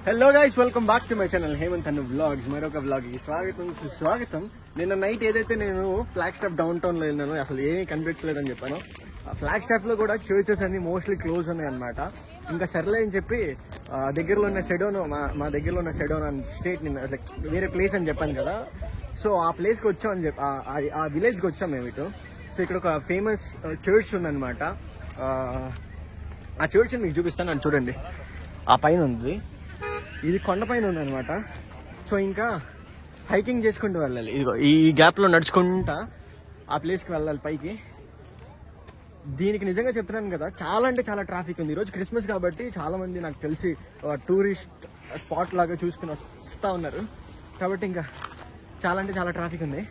Hello guys, welcome back to my channel Hemanth Anu vlogs. మరొక vlog కి స్వాగతం సుస్వాగతం. నిన్న నైట్ ఏదైతే నేను ఫ్లాగ్ స్టాప్ డౌన్ టౌన్ లో వెళ్ళాను, అసలు ఏమీ కనిపించలేదని చెప్పాను. ఫ్లాగ్ స్టాప్ లో కూడా చర్చెస్ అన్ని మోస్ట్లీ క్లోజ్ ఉన్నాయి అనమాట. ఇంకా సర్లే అని చెప్పి దగ్గరలో ఉన్న సెడోనో, మా దగ్గరలో ఉన్న సెడోనో స్టేట్ నిన్న వేరే ప్లేస్ అని చెప్పాను కదా. సో ఆ ప్లేస్కి వచ్చాం అని చెప్పి ఆ విలేజ్కి వచ్చాం మేము ఇటు. సో ఇక్కడ ఒక ఫేమస్ చర్చ్ ఉందన్నమాట. ఆ చర్చ్ మీకు చూపిస్తాను, అని చూడండి. ఆ పైన ఉంది, ఇది కొండపైన ఉందన్నమాట. సో ఇంకా హైకింగ్ చేసుకుంటూ వెళ్ళాలి. ఇదిగో ఈ గ్యాప్లో నడుచుకుంటా ఆ ప్లేస్కి వెళ్ళాలి పైకి. దీనికి నిజంగా చెప్తున్నాను కదా, చాలా అంటే చాలా ట్రాఫిక్ ఉంది. ఈరోజు క్రిస్మస్ కాబట్టి చాలా మంది నాకు తెలిసి టూరిస్ట్ స్పాట్ లాగా చూసుకుని వస్తూ ఉన్నారు. కాబట్టి ఇంకా చాలా అంటే చాలా ట్రాఫిక్ ఉంది.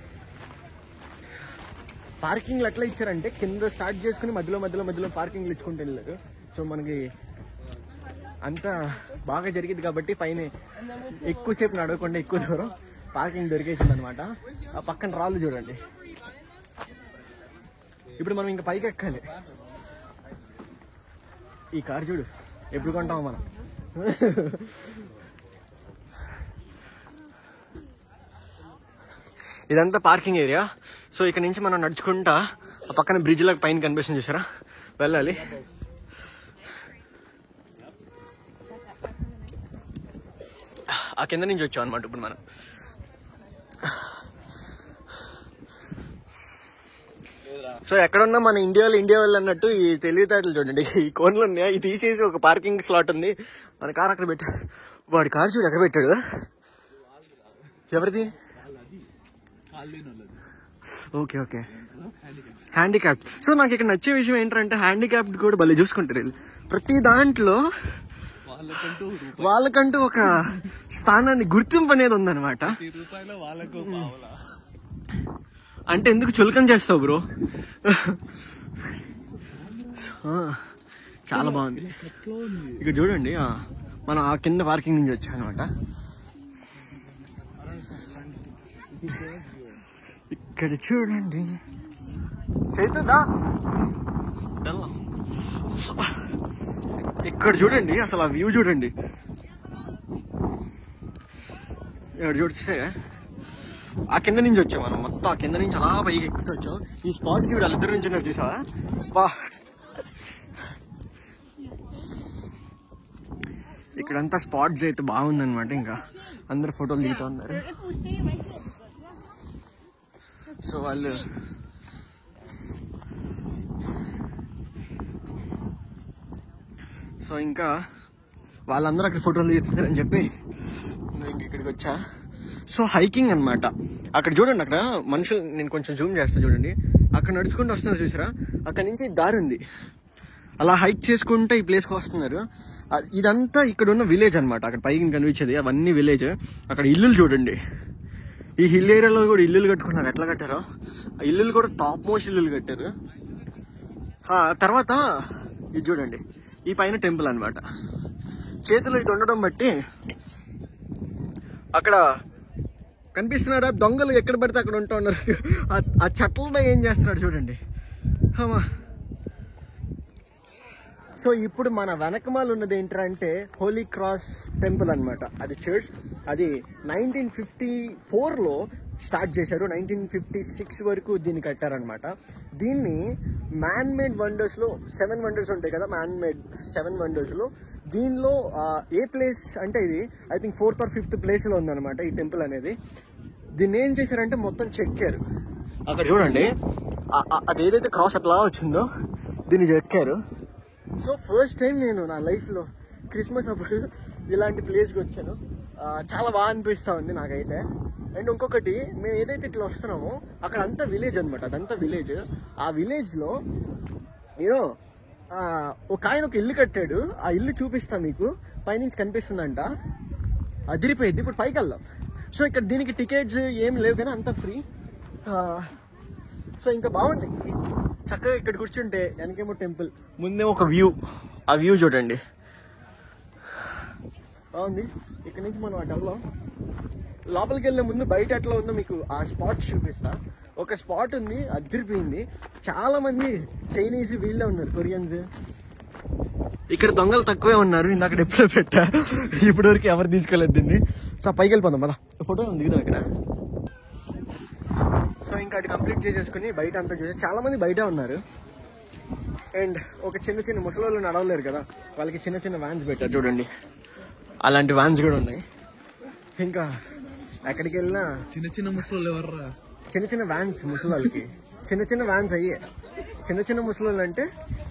పార్కింగ్లు ఎట్లా ఇచ్చారంటే కింద స్టార్ట్ చేసుకుని మధ్యలో పార్కింగ్లు ఇచ్చుకుంటూ వెళ్ళారు. సో మనకి అంతా బాగా జరిగింది కాబట్టి పైన ఎక్కువసేపు నడవకుండా ఎక్కువ దూరం పార్కింగ్ దొరికేసింది అనమాట. ఆ పక్కన రాళ్ళు చూడండి. ఇప్పుడు మనం ఇంకా పైకి ఎక్కాలి. ఈ కార్ చూడు, ఎప్పుడు కొంటామో మనం. ఇదంతా పార్కింగ్ ఏరియా. సో ఇక్కడ నుంచి మనం నడుచుకుంటా ఆ పక్కన బ్రిడ్జ్ లాగా పైన కనిపిస్తుంది చూసారా, వెళ్ళాలి. ఆ కింద నుంచి వచ్చాం అనమాట ఇప్పుడు మనం. సో ఎక్కడున్నా మన ఇండియా వాళ్ళు అన్నట్టు ఈ తెలివితేటలు చూడండి. ఈ కోన్లు ఉన్నాయి, ఇది తీసేసి ఒక పార్కింగ్ స్లాట్ ఉంది. మన కార్ అక్కడ పెట్టా. వాడి కార్ చూడు ఎక్కడ పెట్టాడు. ఎవరిది? Okay okay, handicapped. సో నాకు ఇక్కడ నచ్చే విషయం ఏంటంటే హ్యాండిక్యాప్డ్ కూడా భలే చూసుకుంటారు. ప్రతి దాంట్లో వాళ్ళకంటూ ఒక స్థానాన్ని, గుర్తింపు అనేది ఉందన్నమాట. అంటే ఎందుకు చులకం చేస్తావు బ్రో? చాలా బాగుంది. ఇక్కడ చూడండి, మనం ఆ కింద పార్కింగ్ నుంచి వచ్చాం అనమాట. ఇక్కడ చూడండి, చేతుందా? ఇక్కడ చూడండి, అసలు ఆ వ్యూ చూడండి. ఇక్కడ చూస్తే ఆ కింద నుంచి వచ్చాం మనం. మొత్తం ఆ కింద నుంచి అలా పైకి ఎక్కుతూ వచ్చాం. ఈ స్పాట్ చూడు, వాళ్ళిద్దరు నుంచి ఉన్నారు చూసావా? బా, ఇక్కడంతా స్పాట్స్ అయితే బాగుందనమాట. ఇంకా అందరు ఫోటోలు దిగుతూ ఉన్నారు. సో వాళ్ళు ఇంకా వాళ్ళందరూ అక్కడ ఫోటోలు దిగుతున్నారని చెప్పి ఇంక ఇక్కడికి వచ్చా. సో హైకింగ్ అనమాట. అక్కడ చూడండి, అక్కడ మనుషులు, నేను కొంచెం జూమ్ చేస్తా చూడండి. అక్కడ నడుచుకుంటూ వస్తున్నారు చూసారా, అక్కడ నుంచి దారి ఉంది. అలా హైక్ చేసుకుంటే ఈ ప్లేస్కి వస్తున్నారు. ఇదంతా ఇక్కడ ఉన్న విలేజ్ అనమాట. అక్కడ పైకి కనిపించేది అవన్నీ విలేజ్. అక్కడ ఇల్లులు చూడండి, ఈ హిల్ ఏరియాలో కూడా ఇల్లులు కట్టుకున్నారు. ఎట్లా కట్టారో ఆ ఇల్లులు కూడా టాప్ మోస్ట్ ఇల్లులు కట్టారు. తర్వాత ఇది చూడండి, ఈ పైన టెంపుల్ అనమాట. చేతిలో ఇది ఉండడం బట్టి అక్కడ కనిపిస్తున్నారా, దొంగలు ఎక్కడ పడితే అక్కడ ఉంటూ ఉన్నారు. ఆ చెట్లలో ఏం చేస్తున్నాడు చూడండి. సో ఇప్పుడు మన వెనకమాల ఉన్నది ఏంటంటే హోలీ క్రాస్ టెంపుల్ అనమాట. అది చర్చ్. అది 1954లో స్టార్ట్ చేశారు. 1956 వరకు దీన్ని కట్టారనమాట. దీన్ని మ్యాన్ మేడ్ వండర్స్ లో 7 వండర్స్ ఉంటాయి కదా, మ్యాన్ మేడ్ 7 వండర్స్ లో దీనిలో ఏ ప్లేస్ అంటే ఇది I think 4th or 5th place లో ఉందన్నమాట ఈ టెంపుల్ అనేది. దీన్ని ఏం చేశారంటే మొత్తం చెక్కారు. అక్కడ చూడండి, అది ఏదైతే క్రాస్ అట్లా వచ్చిందో దీన్ని చెక్కారు. సో ఫస్ట్ టైం నేను నా లైఫ్లో క్రిస్మస్ అప్పుడు ఇలాంటి ప్లేస్కి వచ్చాను. చాలా బాగా అనిపిస్తూ ఉంది నాకైతే. అండ్ ఇంకొకటి, మేము ఏదైతే ఇట్లా వస్తున్నామో అక్కడ అంతా విలేజ్ అనమాట. అదంతా విలేజ్. ఆ విలేజ్లో యూనో ఒక ఆయన ఒక ఇల్లు కట్టాడు. ఆ ఇల్లు చూపిస్తా మీకు, పైనుంచి కనిపిస్తుందంట. అదిరిపోయింది. ఇప్పుడు పైకి వెళ్దాం. సో ఇక్కడ దీనికి టికెట్స్ ఏం లేవు కానీ అంతా ఫ్రీ. సో ఇంకా బాగుంది చక్కగా. ఇక్కడ కూర్చుంటే వెనకేమో టెంపుల్, ముందేమో ఒక వ్యూ. ఆ వ్యూ చూడండి, బాగుంది. ఇక్కడ నుంచి మనం అటు వెళ్దాం. లోపలికి వెళ్ళే ముందు బయట ఎట్లా ఉందో మీకు ఆ స్పాట్స్ చూపిస్తా. ఒక స్పాట్ ఉంది, అదిరిపోయింది. చాలా మంది చైనీస్ వీళ్ళే ఉన్నారు, కొరియన్స్. ఇక్కడ దొంగలు తక్కువే ఉన్నారు. ఇందాక ఎప్పుడో పెట్టా, ఇప్పటి వరకు ఎవరు తీసుకోలేదు దీన్ని. సో పైకి వెళ్ళిపోదాం కదా, ఫోటో దిగుదాం ఇక్కడ. సో ఇంకా అది కంప్లీట్ చేసేసుకుని బయట అంతా చూసి చాలా మంది బయట ఉన్నారు. అండ్ ఒక చిన్న ముసలోళ్ళు నడవలేరు కదా, వాళ్ళకి చిన్న వ్యాన్స్ పెట్టారు చూడండి. అలాంటి వ్యాన్స్ కూడా ఉన్నాయి. ఇంకా ఎక్కడికి వెళ్ళినా చిన్న ముసలోళ్ళు ఎవర్రా? చిన్న వ్యాన్స్ ముసలోళ్ళకి, చిన్న వ్యాన్స్ అయ్యే. చిన్న ముసలోళ్ళు అంటే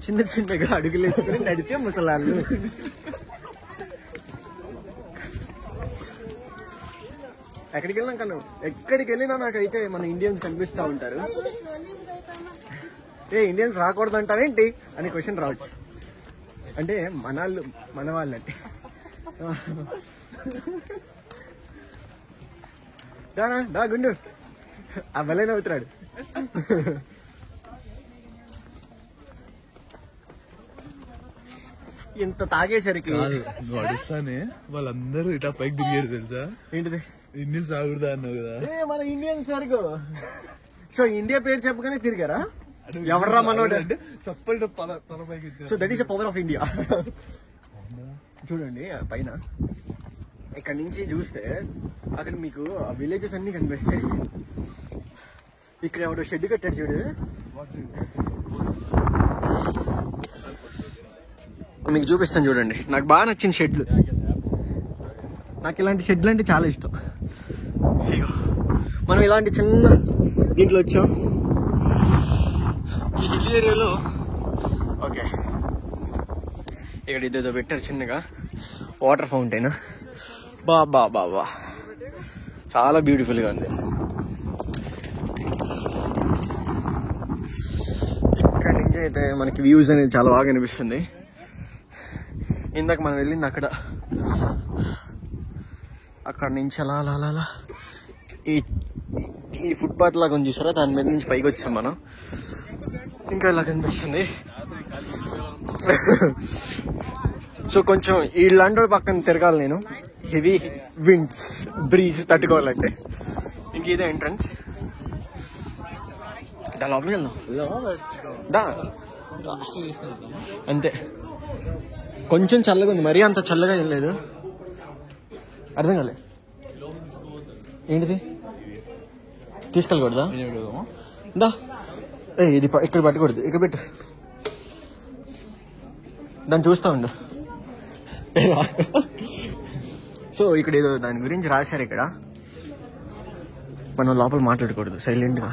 చిన్నగా అడుగులు వేసుకుని నడిచే ముసలాళ్ళు. ఎక్కడికి వెళ్ళినా నాకైతే మన ఇండియన్స్ కనిపిస్తూ ఉంటారు. ఇండియన్స్ రాకూడదు అంటావేంటి అని క్వశ్చన్ రావచ్చు. అంటే మన వాళ్ళంటే దా గుండు ఆ బలైన అవుతున్నాడు. ఇంత తాగేసరికి అడుస్తానే వాళ్ళందరూ ఇట్లా పైకి దిగారు తెలుసా? ఏంటిది ఇండియన్స్ రాకూడదా అన్నావు కదా, మన ఇండియన్స్ సరుకు. సో ఇండియా పేరు చెప్పగానే తిరిగారా? ఎవర్రా మనోడు అంటే సపరేట్ తల పైకి. So that is the power of India. చూడండి పైన ఇక్కడ నుంచి చూస్తే అక్కడ మీకు ఆ విలేజెస్ అన్ని కనిపిస్తాయి. ఇక్కడ ఎవడో షెడ్ కట్టాడు చూడు. మీకు చూపిస్తాను చూడండి. నాకు బాగా నచ్చిన షెడ్లు. నాకు ఇలాంటి షెడ్లు అంటే చాలా ఇష్టం. మనం ఇలాంటి చిన్న దీంట్లో వచ్చాం ఈ హిల్ ఏరియాలో. ఓకే, ఇక్కడ ఇదేదో పెట్టారు చిన్నగా వాటర్ ఫౌంటైన్. బాబా చాలా బ్యూటిఫుల్గా ఉంది. ఇక్కడ నుంచి అయితే మనకి వ్యూస్ అనేది చాలా బాగా అనిపిస్తుంది. ఇందాక మనం వెళ్ళింది అక్కడ నుంచి అలా ఈ ఫుట్పాత్ లాగా ఉంది చూసారా, దాని మీద నుంచి పైకి వచ్చాం మనం. ఇంకా ఇలా కనిపిస్తుంది. సో కొంచెం ఇలాంటి పక్కన తిరగాలి నేను, హెవీ విండ్స్ బ్రీజ్ తట్టుకోవాలంటే. ఇంక ఇదే ఎంట్రన్స్. దా లోపలికి వెళ్దాం. అంతే, కొంచెం చల్లగా ఉంది, మరీ అంత చల్లగా ఏం లేదు. అర్థం కాలే ఏంటిది తీసుకెళ్ళకూడదా? దా ఇది ఇక్కడ పట్టకూడదు, ఇక్కడ పెట్టు. దాన్ని చూస్తా ఉండు. సో ఇక్కడ ఏదో దాని గురించి రాశారు. ఇక్కడ మనం లోపల మాట్లాడకూడదు, సైలెంట్గా.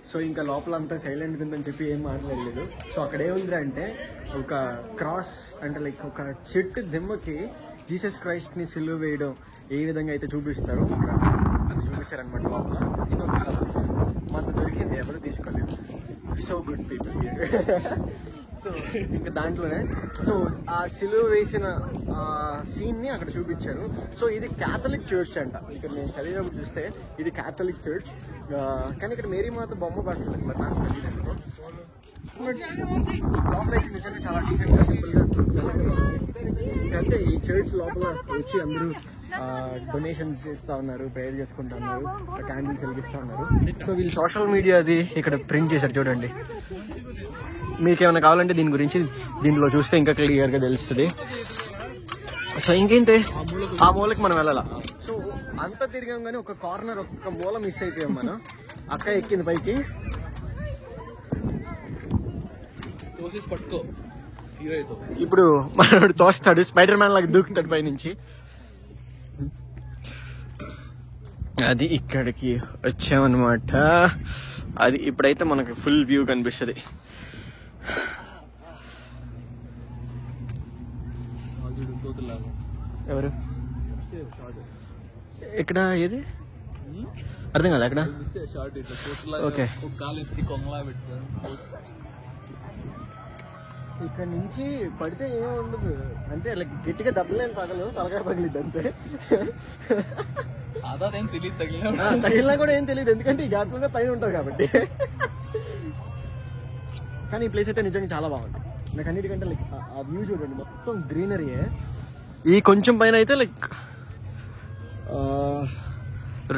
సో ఇంకా లోపల అంతా సైలెంట్గా ఉందని చెప్పి ఏం మాట్లాడలేదు. సో అక్కడ ఏముంది అంటే ఒక క్రాస్ అంటే లైక్ ఒక చెట్టు దిమ్మకి జీసస్ క్రైస్ట్ని సిలువ వేయడం ఏ విధంగా అయితే చూపిస్తారో అది చూపించారనమాట లోపల. ఇది ఒక మాకు దొరికింది, ఎవరు తీసుకోలేదు. So good people. సో ఇంకా దాంట్లోనే సో ఆ సిలువ వేసిన సీన్ని అక్కడ చూపించారు. సో ఇది క్యాథలిక్ చర్చ్ అంట. ఇక్కడ నేను చదివినప్పుడు చూస్తే ఇది క్యాథలిక్ చర్చ్, కానీ ఇక్కడ మేరీ మాత బొమ్మ పడుతుంది. మరి నాకు తెలియదు ఎందుకో. లోపల అయితే నిజంగా చాలా డీసెంట్గా సింపుల్గా చాలా ఇంకంతే. ఈ చర్చ్ లోపల వచ్చి అందరూ డొనేషన్స్ ఇస్తా ఉన్నారు, ప్రేయర్ చేసుకుంటా ఉన్నారు, క్యాండిల్స్ వెలిగిస్తా ఉన్నారు. సో వీళ్ళు సోషల్ మీడియాది ఇక్కడ ప్రింట్ చేశారు చూడండి. మీకేమైనా కావాలంటే దీని గురించి దీంట్లో చూస్తే ఇంకా క్లియర్గా తెలుస్తుంది. సో ఇంకేంటే ఆ మూలకి మనం వెళ్ళాలా. సో అంతా తిరిగాం కానీ ఒక కార్నర్ ఒక మూల మిస్ అయిపోయాం మనం. అక్క ఎక్కింది పైకి. ఇప్పుడు మనోడు తోస్తాడు, స్పైడర్ మ్యాన్ లాగా దూకుతాడు పైనుంచి. అది ఇక్కడికి వచ్చామన్నమాట. అది ఇప్పుడైతే మనకి ఫుల్ వ్యూ కనిపిస్తుంది. ఎవరు ఇక్కడ ఏది అర్థం కాలే అక్కడ. ఓకే ఇక్కడ నుంచి పడితే ఏమీ ఉండదు, అంటే లైక్ గట్టిగా దెబ్బలేని పగలు, తలకాయ పగిలిద్ది అంతే. తగిలినా కూడా ఏం తెలియదు, ఎందుకంటే ఈ గ్యాప్ లోనే పైన ఉంటారు కాబట్టి. కానీ ఈ ప్లేస్ అయితే నిజంగా చాలా బాగుంది. నాకు అన్నిటికంటే లైక్ ఆ వ్యూ చూడండి, మొత్తం గ్రీనరీయే. ఈ కొంచెం పైన అయితే లైక్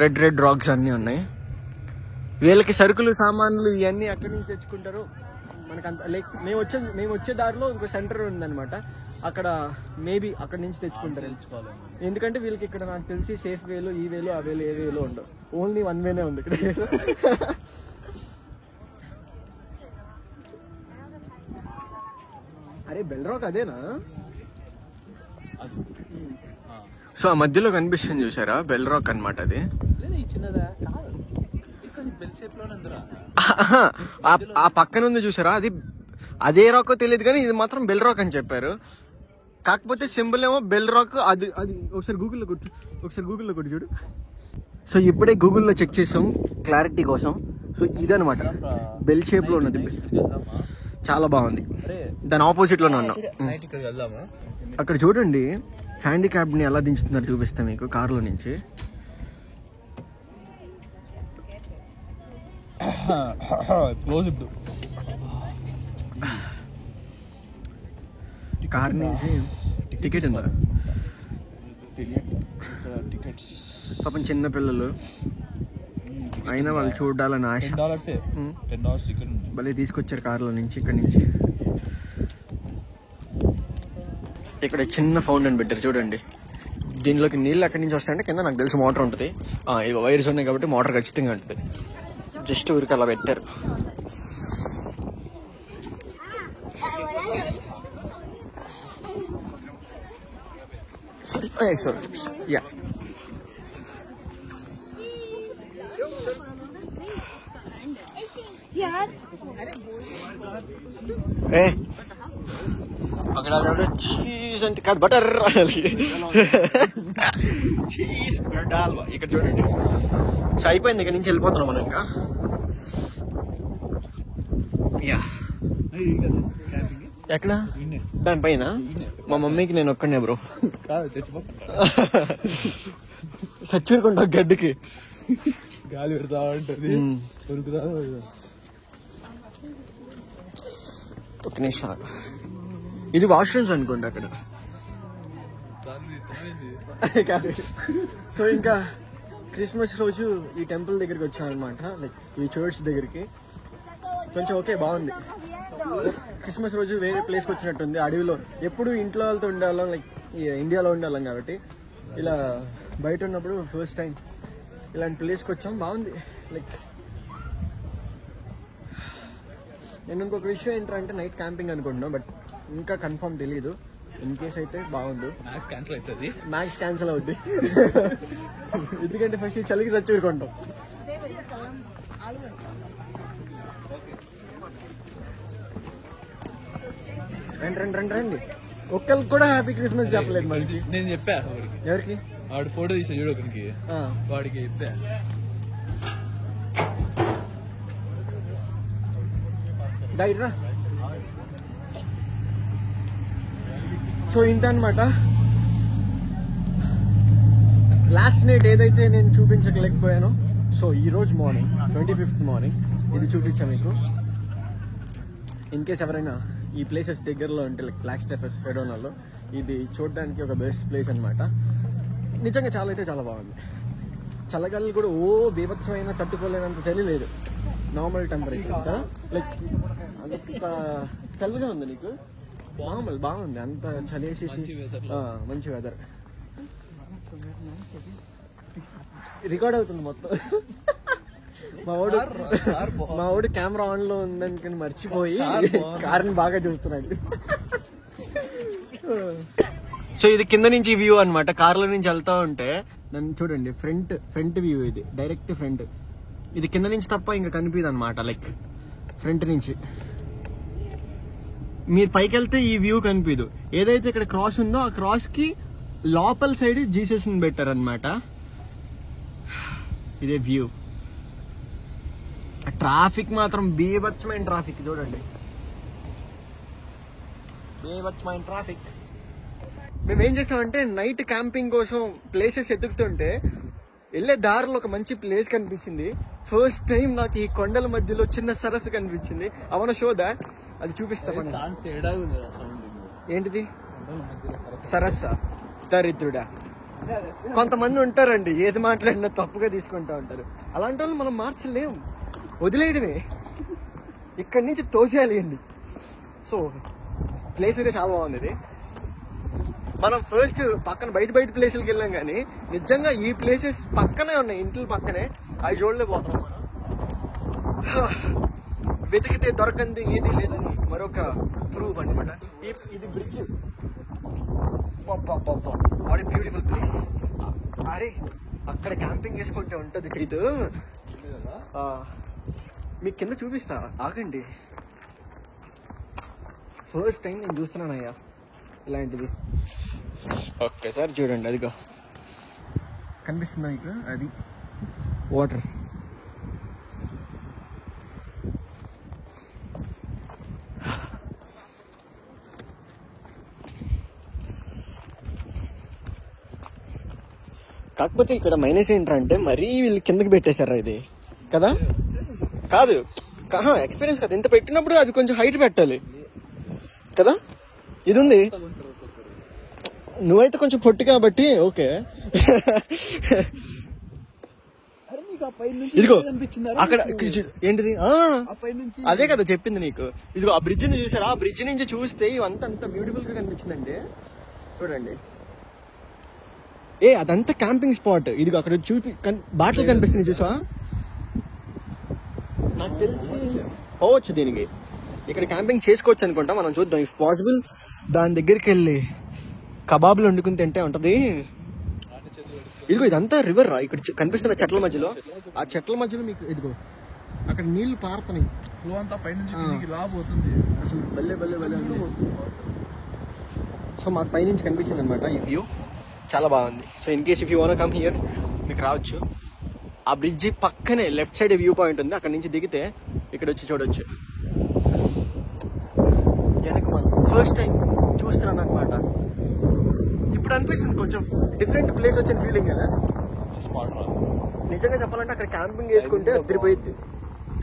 రెడ్ రాక్స్ అన్నీ ఉన్నాయి. వీళ్ళకి సరుకులు సామాన్లు ఇవన్నీ అక్కడి నుంచి తెచ్చుకుంటారు. మనకంత లైక్ మేము వచ్చే దారిలో ఇంకో సెంటర్ ఉందన్నమాట, అక్కడ మేబీ అక్కడి నుంచి తెచ్చుకుంటారు. ఎందుకంటే వీళ్ళకి ఇక్కడ నాకు తెలిసి సేఫ్ వేలు, ఈ వేలు, ఆ వేలు, ఏ వేలు ఉండవు, ఓన్లీ వన్ వేనే ఉంది ఇక్కడ. అరే బెల్ రాక్ అదేనా? సో ఆ మధ్యలో కనిపిస్తుంది చూసారా, బెల్ రాక్ అనమాట అది. ఆ పక్కన ఉంది చూసారా, అది అదే రాక్ తెలియదు కానీ ఇది మాత్రం బెల్ రాక్ అని చెప్పారు. కాకపోతే సింబల్ ఏమో బెల్ రాక్. అది అది ఒకసారి గూగుల్లో కొట్టి చూడు. సో ఇప్పుడే గూగుల్లో చెక్ చేసాం క్లారిటీ కోసం. సో ఇదనమాట బెల్ షేప్ లో ఉన్నది, చాలా బాగుంది. దాని ఆపోజిట్ లోనే ఉన్నాం. అక్కడ చూడండి హ్యాండిక్యాప్ ని ఎలా దించుతున్నారు చూపిస్తా మీకు కారులో నుంచి. కార్ నుంచి టికెట్ ఉందా? పాపం చిన్న పిల్లలు అయినా వాళ్ళు చూడాలని ఆశ. భలే తీసుకొచ్చారు కార్లో నుంచి. ఇక్కడ నుంచి ఇక్కడ చిన్న ఫౌంటైన్ పెట్టారు చూడండి. దీనిలోకి నీళ్ళు ఎక్కడి నుంచి వస్తాయంటే కింద నాకు తెలిసి మోటార్ ఉంటుంది. ఇవి వైర్స్ ఉన్నాయి కాబట్టి మోటార్ ఖచ్చితంగా ఉంటుంది. జస్ట్ ఊరికి అలా పెట్టారు. Sorry yeah. అక్కడ చీజ్ అంటే కాదు, బటర్. చీజ్ బ్రెడ్ హల్వా ఇక్కడ చూడండి. సో అయిపోయింది, ఇక్కడ నుంచి వెళ్ళిపోతున్నాం మనం ఇంకా. యా ఎక్కడ దానిపైన మా మమ్మీకి నేను ఒక్కడే బ్రో. సచ్చూరుకుంటా గడ్డికి గాలి పెడతా ఉంటుంది. ఒక నిమిషం, ఇది వాష్రూమ్స్ అనుకోండి అక్కడ. సో ఇంకా క్రిస్మస్ రోజు ఈ టెంపుల్ దగ్గరికి వచ్చాం అనమాట, లైక్ ఈ చర్చ్ దగ్గరికి. కొంచెం ఓకే బాగుంది. క్రిస్మస్ రోజు వేరే ప్లేస్కి వచ్చినట్టుంది, అడవిలో. ఎప్పుడు ఇంట్లో వాళ్ళతో ఉండాలం, లైక్ ఇండియాలో ఉండాలం కాబట్టి ఇలా బయట ఉన్నప్పుడు ఫస్ట్ టైం ఇలాంటి ప్లేస్కి వచ్చాం. బాగుంది. లైక్ నేను ఇంకొక విషయం ఏంటంటే నైట్ క్యాంపింగ్ అనుకుంటున్నాను, బట్ ఇంకా కన్ఫర్మ్ తెలీదు. ఇన్ కేస్ అయితే బాగుండు. మ్యాక్స్ క్యాన్సిల్ అవుద్ది. ఎందుకంటే ఫస్ట్ చలికి చచ్చూరుకుంటాం. రండి. ఒక్కరికి కూడా హ్యాపీ క్రిస్మస్ చెప్పలేదు మనకి. నేను చెప్పా ఎవరికి? వాడు ఫోటో తీసా చూడు ఒకరికి, వాడికి చెప్పా. రైట్ రా. సో ఇంత అనమాట. లాస్ట్ నైట్ ఏదైతే నేను చూపించలేకపోయానో, సో ఈరోజు మార్నింగ్ 25th మార్నింగ్ ఇది చూపించా మీకు. ఇన్ కేస్ ఎవరైనా ఈ ప్లేసెస్ దగ్గరలో ఉంటే, లైక్ ఫ్లాగ్స్టాఫ్ సెడోనాలో, ఇది చూడడానికి ఒక బెస్ట్ ప్లేస్ అనమాట. నిజంగా చాలా అయితే చాలా బాగుంది. చల్లగాలి కూడా ఓ బీభత్సమైన తట్టుకోలేనంత చలి లేదు, నార్మల్ టెంపరేచర్ కదా. లైక్ అంత చల్లగా ఉంది నీకు, నార్మల్ బాగుంది, అంత చలి వేసేసి మంచి వెదర్. రికార్డ్ అవుతుంది మొత్తం. మా వాడు కెమెరా ఆన్ లో ఉందని మర్చిపోయి కార్ని బాగా చూస్తున్నాడు. సో ఇది కింద నుంచి వ్యూ అన్నమాట, కార్లో నుంచి వెళ్తా ఉంటే నన్ను చూడండి, ఫ్రంట్ వ్యూ, ఇది డైరెక్ట్ ఫ్రంట్. ఇది కింద నుంచి తప్ప ఇంకా కనిపిదు అనమాట, లైక్ ఫ్రంట్ నుంచి. మీరు పైకి వెళ్తే ఈ వ్యూ కనిపిదు. ఏదైతే ఇక్కడ క్రాస్ ఉందో ఆ క్రాస్ కి లోపల సైడ్ జీసస్ ని పెట్టారు అనమాట. ఇదే వ్యూ. ట్రాఫిక్ మాత్రం బీభత్సమైన ట్రాఫిక్ చూడండి, బీభత్సమైన ట్రాఫిక్. మేము ఏం చేసామంటే నైట్ క్యాంపింగ్ కోసం ప్లేసెస్ ఎదుగుతుంటే వెళ్ళే దారిలో ఒక మంచి ప్లేస్ కనిపించింది. ఫస్ట్ టైం నాకు ఈ కొండల మధ్యలో చిన్న సరస్సు కనిపించింది. అవన షో దాట్, అది చూపిస్తామని. ఏంటిది సరస్సా? దరిద్రుడా, కొంతమంది ఉంటారండి ఏది మాట్లాడినా తప్పుగా తీసుకుంటా ఉంటారు. అలాంటి వాళ్ళు మనం మార్చలేము, వదిలేయడమే, ఇక్కడి నుంచి తోసేయాలి అండి. సో ప్లేస్ అయితే చాలా బాగుంది. ఇది మనం ఫస్ట్ పక్కన బయట ప్లేసులకి వెళ్ళాం కానీ నిజంగా ఈ ప్లేసెస్ పక్కనే ఉన్నాయి, ఇంట్లో పక్కనే. అవి చూడలేకపోతున్నాం మనం. వెతికితే దొరకంది ఏది లేదని మరొక ప్రూఫ్ అనమాట. ఇది బ్రిడ్జ్. What beautiful place. అరే అక్కడ క్యాంపింగ్ చేసుకుంటే ఉంటది చైతు. మీకు కింద చూపిస్తా, ఆగండి. ఫస్ట్ టైం నేను చూస్తున్నానయ్యా ఇలాంటిది. ఓకే సార్ చూడండి, అదిగో కనిపిస్తుందా మీకు? అది వాటర్. కాకపోతే ఇక్కడ మైనస్ ఏంటంటే మరీ వీళ్ళు కిందకి పెట్టేశారా ఇది కదా? కాదు ఎక్స్పీరియన్స్ కదా, ఇంత పెట్టినప్పుడు అది కొంచెం హైట్ పెట్టాలి కదా. ఇది ఉంది, నువ్వైతే కొంచెం పొట్టి కాబట్టి ఓకే. ఇదిగో అక్కడ ఏంటిది, అదే కదా చెప్పింది నీకు. ఇదిగో ఆ బ్రిడ్జ్ ని చూసారా? ఆ బ్రిడ్జ్ నుంచి చూస్తే ఇవంతా అంత బ్యూటిఫుల్ గా కనిపించిందండి. చూడండి, అదంతా క్యాంపింగ్ స్పాట్. ఇదిగో అక్కడ చూపి బాటలు కనిపిస్తుంది చూసా? నాకు తెలిసి పోవచ్చు దీనికి, ఇక్కడ క్యాంపింగ్ చేసుకోవచ్చు అనుకుంటా. మనం చూద్దాం ఇఫ్ పాసిబుల్. దాని దగ్గరికి వెళ్ళి కబాబులు వండుకుని తింటే ఉంటది. ఇదిగో ఇదంతా రివర్ రా, ఇక్కడ కనిపిస్తున్న చెట్ల మధ్యలో. ఆ చెట్ల మధ్యలో మీకు ఇదిగో అక్కడ నీళ్లు పారుతున్నాయి. ఫ్లో అంతా పైనుంచి రాబోతుంది. అసలు బల్లే ఉంది. సో మాకు పైనుంచి కనిపించింది అనమాట ఈ వ్యూ, చాలా బాగుంది. So in case if you want come here మీకు రావచ్చు. ఆ బ్రిడ్జ్ పక్కనే లెఫ్ట్ సైడ్ వ్యూ పాయింట్ ఉంది, అక్కడ నుంచి దిగితే ఇక్కడ వచ్చి చూడొచ్చు. వెనక మనం ఫస్ట్ టైం చూస్తున్నాను అనమాట. ఇప్పుడు అనిపిస్తుంది కొంచెం డిఫరెంట్ ప్లేస్ వచ్చిన ఫీలింగ్ కదా. నిజంగా చెప్పాలంటే అక్కడ క్యాంపింగ్ చేసుకుంటే అదిరిపోయింది,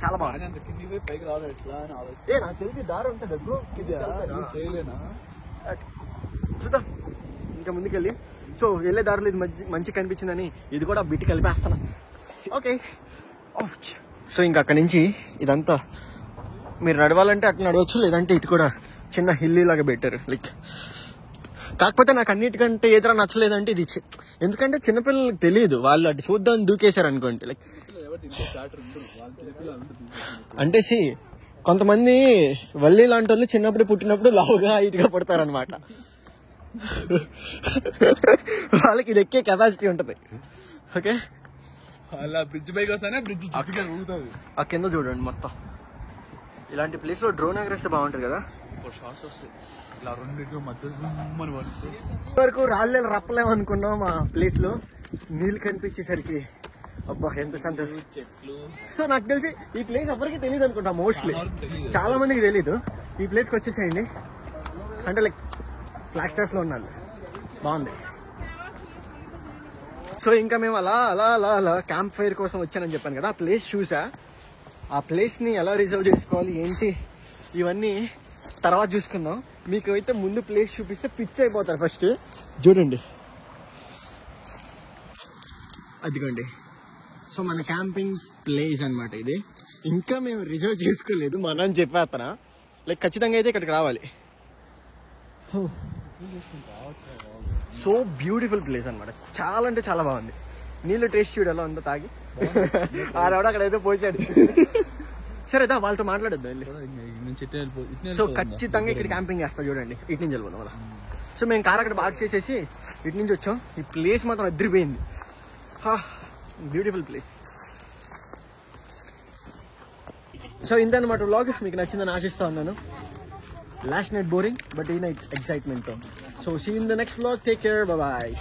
చాలా బాగుంది. నాకు తెలిసి దారి ఉంటుంది చూద్దాం ఇంకా ముందుకెళ్ళి. సో వెళ్ళే దారిలో ఇది మంచి కనిపించిందని ఇది కూడా బిట్టి కలిపేస్తాను. ఓకే, సో ఇంకా అక్కడి నుంచి ఇదంతా మీరు నడవాలంటే అట్లా నడవచ్చు, లేదంటే ఇటు కూడా చిన్న హిల్లీ లాగా పెట్టారు. లైక్ కాకపోతే నాకు అన్నిటికంటే ఏదైనా నచ్చలేదంటే ఇది, ఎందుకంటే చిన్నపిల్లలకు తెలియదు, వాళ్ళు అటు చూద్దాం దూకేశారు అనుకోండి. లైక్ అంటే కొంతమంది వల్లి లాంటి వాళ్ళు చిన్నప్పుడు పుట్టినప్పుడు లావుగా హైట్గా పడతారనమాట. వాళ్ళకి ఇది ఎక్కే కెపాసిటీ ఉంటది. ఓకే, అలా బ్రిడ్జ్ పైకి వస్తానే బ్రిడ్జ్ ఊగుతుంది. ఆ కింద చూడండి మొత్తం. ఇలాంటి ప్లేస్ లో డ్రోన్ ఎగరేస్తే బాగుంటది కదా. షాట్స్ వస్తాయి ఇలా రెండింటిలో మధ్య వరకు రాళ్ళే రప్పలేము అనుకున్నాం. మా ప్లేస్ లో నీళ్ళు కనిపించేసరికి అబ్బా ఎంత సంతోషం. సో నాకు తెలిసి ఈ ప్లేస్ ఎవరికి తెలియదు అనుకుంటా, మోస్ట్లీ చాలా మందికి తెలీదు. ఈ ప్లేస్కి వచ్చేసేయండి, అంటే లైక్ ఫ్లాగ్స్టాఫ్ లో ఉన్నాను, బాగుంది. సో ఇంకా మేము అలా క్యాంప్ ఫైర్ కోసం వచ్చానని చెప్పాను కదా. ఆ ప్లేస్ చూసా, ఆ ప్లేస్ ని ఎలా రిజర్వ్ చేసుకోవాలి ఏంటి ఇవన్నీ తర్వాత చూసుకుందాం. మీకు అయితే ముందు ప్లేస్ చూపిస్తే పిచ్ అయిపోతారు. ఫస్ట్ చూడండి అదిగోండి. సో మన క్యాంపింగ్ ప్లేస్ అన్నమాట ఇది. ఇంకా మేము రిజర్వ్ చేసుకోలేదు, మా నాన్న చెప్పేస్తానా లైక్ ఖచ్చితంగా అయితే ఇక్కడికి రావాలి. సో బ్యూటిఫుల్ ప్లేస్ అన్నమాట, చాలా అంటే చాలా బాగుంది. నీళ్ళు టేస్ట్ చూడాలో అంతా తాగి ఆడవాడ అక్కడైతే పోసాడు. సరే దా వాళ్ళతో మాట్లాడద్దు వెళ్ళి. సో ఖచ్చితంగా ఇక్కడ క్యాంపింగ్ చేస్తా చూడండి, ఇటు నుంచి వెళ్ళిపోదాం అలా. సో మేము కార్ అక్కడ పార్క్ చేసేసి ఇటు నుంచి వచ్చాం. ఈ ప్లేస్ మాత్రం అదిరిపోయింది, బ్యూటిఫుల్ ప్లేస్. సో ఇంతనమాట వ్లాగ్, మీకు నచ్చిందని ఆశిస్తా ఉన్నాను. లాస్ట్ నైట్ బోరింగ్, బట్ ఈ night excitement. So see in the next vlog, take care, bye.